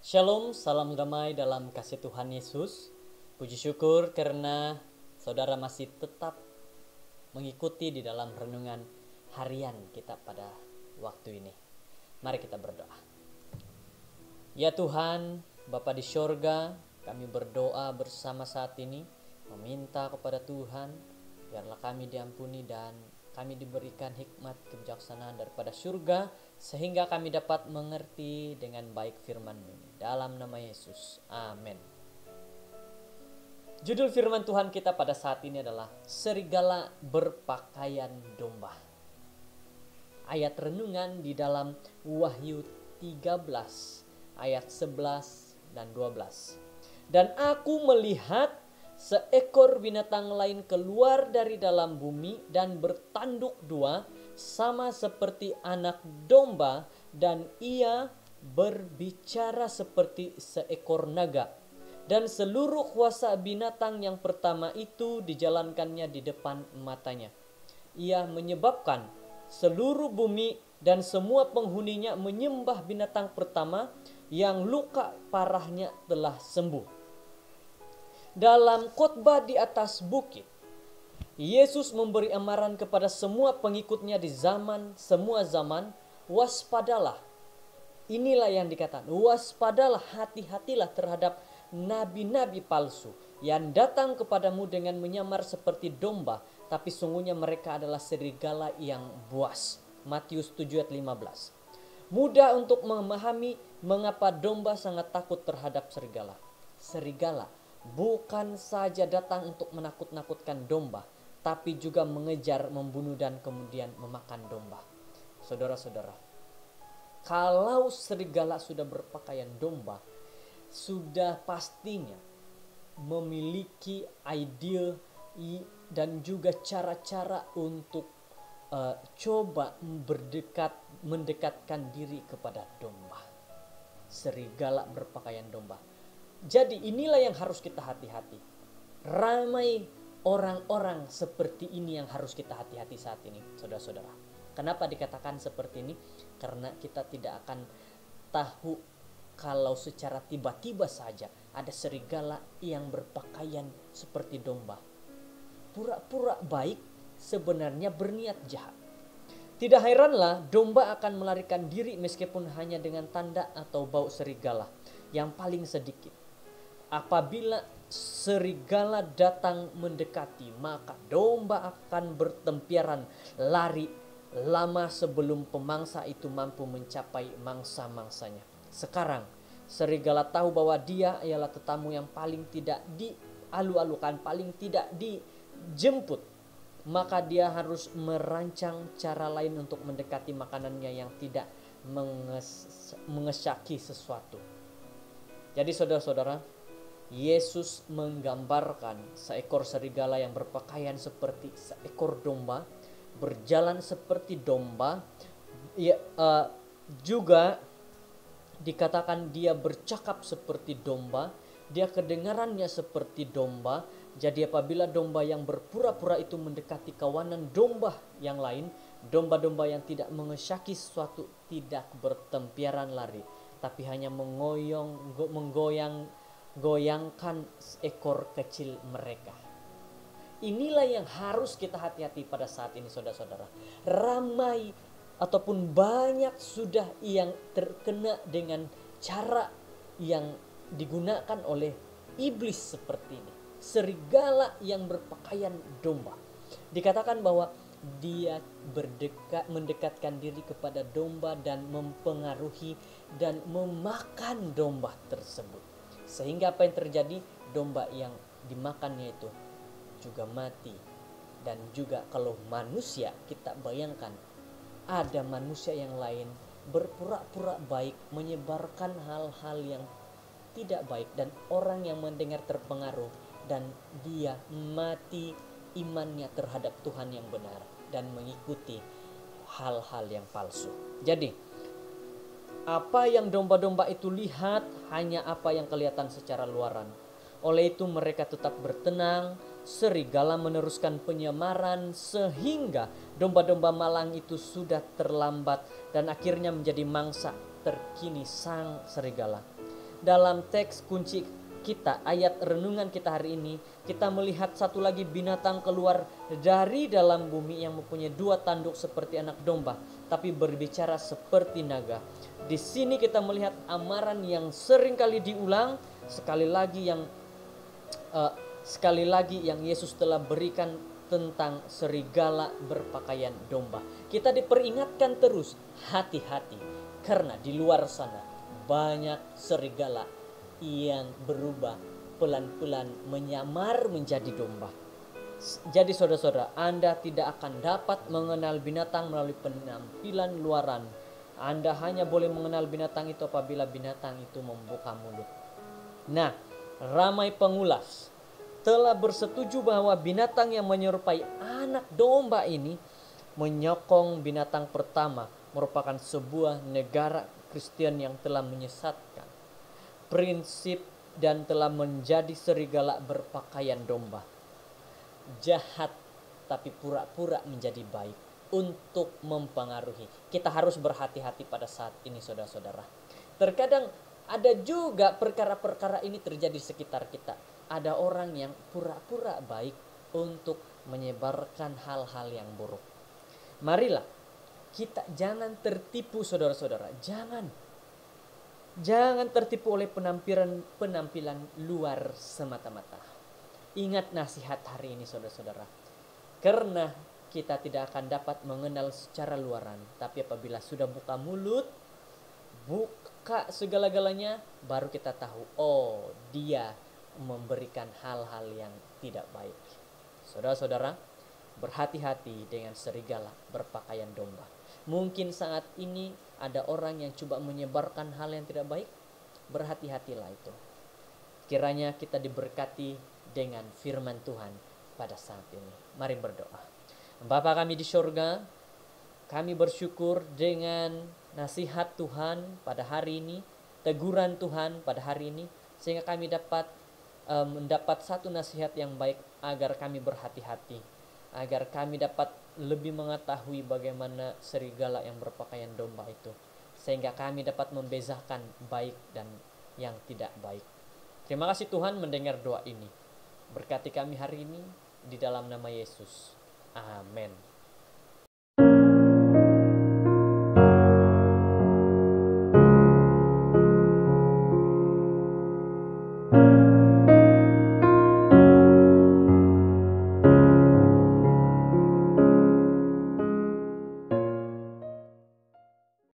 Shalom, salam damai dalam kasih Tuhan Yesus. Puji syukur karena saudara masih tetap mengikuti di dalam renungan harian kita pada waktu ini. Mari kita berdoa. Ya Tuhan, Bapa di sorga, kami berdoa bersama saat ini, meminta kepada Tuhan, biarlah kami diampuni dan kami diberikan hikmat kebijaksanaan daripada surga, sehingga kami dapat mengerti dengan baik firman-Mu ini. Dalam nama Yesus, amin. Judul firman Tuhan kita pada saat ini adalah serigala berpakaian domba. Ayat renungan di dalam Wahyu 13 ayat 11 dan 12. Dan aku melihat seekor binatang lain keluar dari dalam bumi dan bertanduk dua, sama seperti anak domba, dan ia berbicara seperti seekor naga. Dan seluruh kuasa binatang yang pertama itu dijalankannya di depan matanya. Ia menyebabkan seluruh bumi dan semua penghuninya menyembah binatang pertama yang luka parahnya telah sembuh. Dalam khotbah di atas bukit, Yesus memberi amaran kepada semua pengikutnya di semua zaman, waspadalah. Inilah yang dikatakan, waspadalah, hati-hatilah terhadap nabi-nabi palsu yang datang kepadamu dengan menyamar seperti domba, tapi sungguhnya mereka adalah serigala yang buas. Matius 7 ayat 15. Mudah untuk memahami mengapa domba sangat takut terhadap serigala. Serigala bukan saja datang untuk menakut-nakutkan domba, tapi juga mengejar, membunuh, dan kemudian memakan domba. Saudara-saudara, kalau serigala sudah berpakaian domba, sudah pastinya memiliki ide dan juga cara-cara untuk coba mendekatkan diri kepada domba. Serigala berpakaian domba. Jadi inilah yang harus kita hati-hati. Ramai orang-orang seperti ini yang harus kita hati-hati saat ini, saudara-saudara. Kenapa dikatakan seperti ini? Karena kita tidak akan tahu kalau secara tiba-tiba saja ada serigala yang berpakaian seperti domba. Pura-pura baik, sebenarnya berniat jahat. Tidak heranlah domba akan melarikan diri meskipun hanya dengan tanda atau bau serigala yang paling sedikit. Apabila serigala datang mendekati, maka domba akan bertempiaran lari lama sebelum pemangsa itu mampu mencapai mangsa-mangsanya. Sekarang serigala tahu bahwa dia ialah tetamu yang paling tidak dialu-alukan, paling tidak dijemput. Maka dia harus merancang cara lain untuk mendekati makanannya yang tidak mengesyaki sesuatu. Jadi saudara-saudara, Yesus menggambarkan seekor serigala yang berpakaian seperti seekor domba, berjalan seperti domba, juga dikatakan dia bercakap seperti domba, dia kedengarannya seperti domba. Jadi apabila domba yang berpura-pura itu mendekati kawanan domba yang lain, domba-domba yang tidak mengesyaki sesuatu tidak bertempiaran lari, tapi hanya menggoyangkan ekor kecil mereka. Inilah yang harus kita hati-hati pada saat ini, saudara-saudara. Ramai ataupun banyak sudah yang terkena dengan cara yang digunakan oleh iblis seperti ini. Serigala yang berpakaian domba. Dikatakan bahwa dia mendekatkan diri kepada domba dan mempengaruhi dan memakan domba tersebut. Sehingga apa yang terjadi? Domba yang dimakannya itu juga mati. Dan juga kalau manusia, kita bayangkan ada manusia yang lain berpura-pura baik, menyebarkan hal-hal yang tidak baik, dan orang yang mendengar terpengaruh dan dia mati imannya terhadap Tuhan yang benar dan mengikuti hal-hal yang palsu. Jadi apa yang domba-domba itu lihat hanya apa yang kelihatan secara luaran. Oleh itu mereka tetap bertenang. Serigala meneruskan penyamaran sehingga domba-domba malang itu sudah terlambat dan akhirnya menjadi mangsa terkini sang serigala. dalam teks kunci kita, ayat renungan kita hari ini, kita melihat satu lagi binatang keluar dari dalam bumi yang mempunyai dua tanduk seperti anak domba, tapi berbicara seperti naga. Di sini kita melihat amaran yang sering kali diulang, sekali lagi yang Yesus telah berikan tentang serigala berpakaian domba. Kita diperingatkan terus, hati-hati, karena di luar sana banyak serigala yang berubah pelan-pelan menyamar menjadi domba. Jadi saudara-saudara, Anda tidak akan dapat mengenal binatang melalui penampilan luaran. Anda hanya boleh mengenal binatang itu apabila binatang itu membuka mulut. Nah, ramai pengulas telah bersetuju bahwa binatang yang menyerupai anak domba ini menyokong binatang pertama merupakan sebuah negara Kristen yang telah menyesatkan prinsip dan telah menjadi serigala berpakaian domba. Jahat tapi pura-pura menjadi baik untuk mempengaruhi. Kita harus berhati-hati pada saat ini saudara-saudara. Terkadang ada juga perkara-perkara ini terjadi di sekitar kita. Ada orang yang pura-pura baik untuk menyebarkan hal-hal yang buruk. Marilah kita jangan tertipu saudara-saudara. Jangan tertipu oleh penampilan luar semata-mata. Ingat nasihat hari ini saudara-saudara. Karena kita tidak akan dapat mengenal secara luaran. Tapi apabila sudah buka mulut, buka segala-galanya, baru kita tahu, oh dia memberikan hal-hal yang tidak baik. Saudara-saudara, berhati-hati dengan serigala berpakaian domba. Mungkin saat ini ada orang yang coba menyebarkan hal yang tidak baik. Berhati-hatilah itu. Kiranya kita diberkati dengan firman Tuhan pada saat ini. Mari berdoa. Bapa kami di surga, kami bersyukur dengan nasihat Tuhan pada hari ini, teguran Tuhan pada hari ini, sehingga kami dapat mendapat satu nasihat yang baik agar kami berhati-hati, agar kami dapat lebih mengetahui bagaimana serigala yang berpakaian domba itu, sehingga kami dapat membezakan baik dan yang tidak baik. Terima kasih Tuhan mendengar doa ini. Berkati kami hari ini di dalam nama Yesus. Amin.